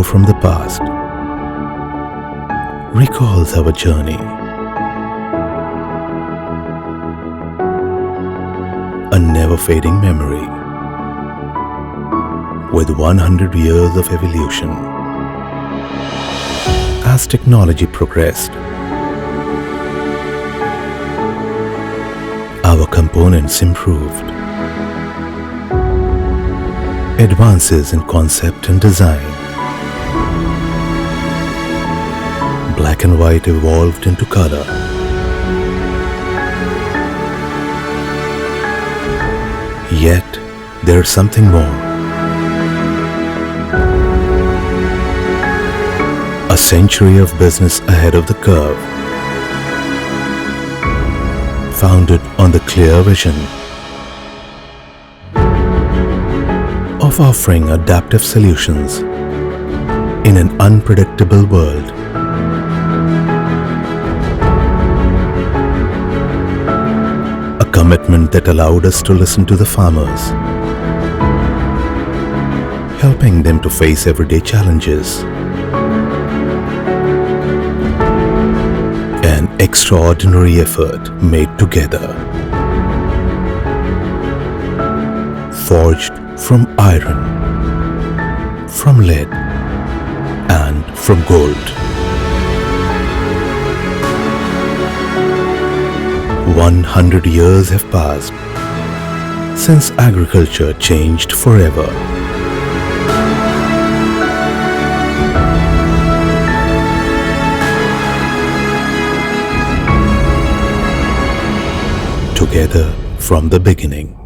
from the past recalls our journey. A never-fading memory with 100 years of evolution. As technology progressed, our components improved. Advances in concept and design. Black and white evolved into color. Yet, there's something more. A century of business ahead of the curve, founded on the clear vision of offering adaptive solutions in an unpredictable world. A commitment that allowed us to listen to the farmers, helping them to face everyday challenges. An extraordinary effort made together, forged from iron, from lead, and from gold. 100 years have passed since agriculture changed forever. Together from the beginning.